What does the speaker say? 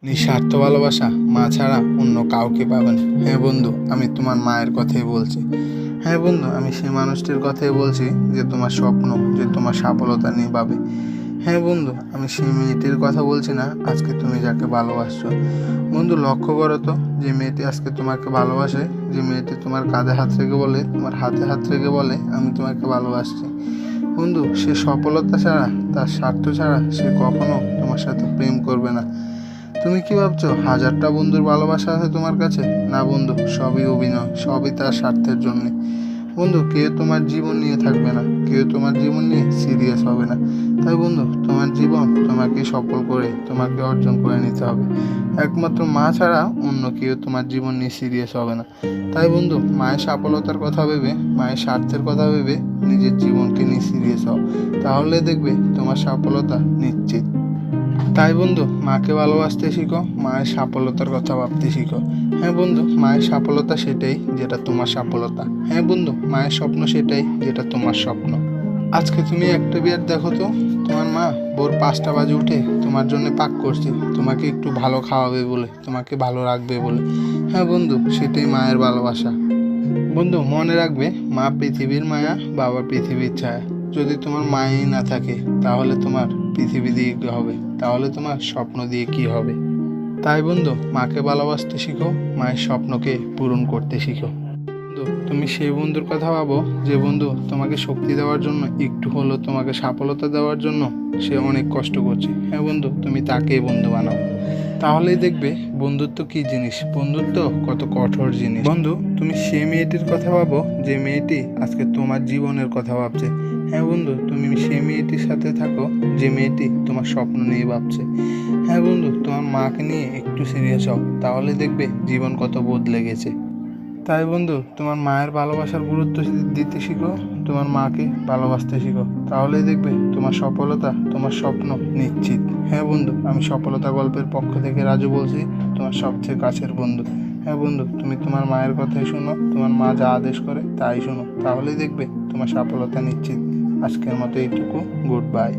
নিঃস্বার্থ ভালোবাসা মা ছাড়া অন্য কাউকে পাবে না। হ্যাঁ বন্ধু, আমি তোমার মায়ের কথাই বলছি। হ্যাঁ বন্ধু, আমি সেই মানুষটির কথাই বলছি যে তোমার স্বপ্ন, যে তোমার সফলতা নিয়ে পাবে। হ্যাঁ বন্ধু, আমি সেই মেয়েটির কথা বলছি না আজকে তুমি যাকে ভালোবাসছো। বন্ধু, লক্ষ্য করো তো, যে মেয়েটি আজকে তোমাকে ভালোবাসে, যে মেয়েটি তোমার কাঁধে হাত রেখে বলে, তোমার হাতে হাত রেখে বলে আমি তোমাকে ভালোবাসছি। বন্ধু, সে সফলতা ছাড়া, তার স্বার্থ ছাড়া সে কখনো তোমার সাথে প্রেম করবে না। তুমি কি ভাবছো হাজারটা বন্ধুর ভালোবাসা আছে তোমার কাছে? না বন্ধু, সবই অভিনয়, সবই তার স্বার্থের জন্যে। বন্ধু, কেউ তোমার জীবন নিয়ে থাকবে না, কেউ তোমার জীবন নিয়ে সিরিয়াস হবে না। তাই বন্ধু, তোমার জীবন তোমাকে সফল করে, তোমাকে অর্জন করে নিতে হবে। একমাত্র মা ছাড়া অন্য কেউ তোমার জীবন নিয়ে সিরিয়াস হবে না। তাই বন্ধু, মায়ের সফলতার কথা ভেবে, মায়ের স্বার্থের কথা ভেবে নিজের জীবনকে নিয়ে সিরিয়াস হও। তাহলে দেখবে তোমার সফলতা নিশ্চিত। তাই বন্ধু, মাকে ভালোবাসতে শিখো, মায়ের সফলতার কথা ভাবতে শিখো। হ্যাঁ বন্ধু, মায়ের সফলতা সেটাই যেটা তোমার সফলতা। হ্যাঁ বন্ধু, মায়ের স্বপ্ন সেটাই যেটা তোমার স্বপ্ন। আজকে তুমি একটা বিয়ার দেখো তো, তোমার মা ভোর 5টা বাজে উঠে তোমার জন্য পাক করছে, তোমাকে একটু ভালো খাওয়াবে বলে, তোমাকে ভালো রাখবে বলে। হ্যাঁ বন্ধু, সেটাই মায়ের ভালোবাসা। বন্ধু, মনে রাখবে, মা পৃথিবীর মায়া, বাবা পৃথিবীর ছায়া। যদি তোমার মাই না থাকে তাহলে তোমার পৃথিবী দিয়ে কী হবে? তাহলে তোমার স্বপ্ন দিয়ে কি হবে? তাই বন্ধু, মাকে ভালোবাসতে শিখো, মায়ের স্বপ্নকে পূরণ করতে শিখো। বন্ধু, তুমি সেই বন্ধুর কথা ভাবো যে বন্ধু তোমাকে শক্তি দেওয়ার জন্য, একটু হলেও তোমাকে সফলতা দেওয়ার জন্য সে অনেক কষ্ট করছে। হ্যাঁ বন্ধু, তুমি তাকেই বন্ধু বানাও। তাহলেই দেখবে বন্ধুত্ব কি জিনিস, বন্ধুত্ব কত কঠোর জিনিস। বন্ধু, তুমি সেই মেয়েটির কথা ভাবো যে মেয়েটি আজকে তোমার জীবনের কথা ভাবছে। হ্যাঁ বন্ধু, তুমি সেই মেয়েটির সাথে থাকো যে মেয়েটি তোমার স্বপ্ন নিয়ে ভাবছে। হ্যাঁ বন্ধু, তোমার মাকে নিয়ে একটু সিরিয়াস হও, তাহলে দেখবে জীবন কত বদলে গেছে। তাই বন্ধু, তোমার মায়ের ভালোবাসার গুরুত্ব দিতে শিখো, তোমার মাকে ভালোবাসতে শিখো। তাহলেই দেখবে তোমার সফলতা, তোমার স্বপ্ন নিশ্চিত। হ্যাঁ বন্ধু, আমি সফলতা গল্পের পক্ষ থেকে রাজু বলছি, তোমার সবচেয়ে কাছের বন্ধু। হ্যাঁ বন্ধু, তুমি তোমার মায়ের কথাই শোনো, তোমার মা যা আদেশ করে তাই শোনো, তাহলেই দেখবে তোমার সফলতা নিশ্চিত। আজকের মতো এইটুকু, গুড বাই।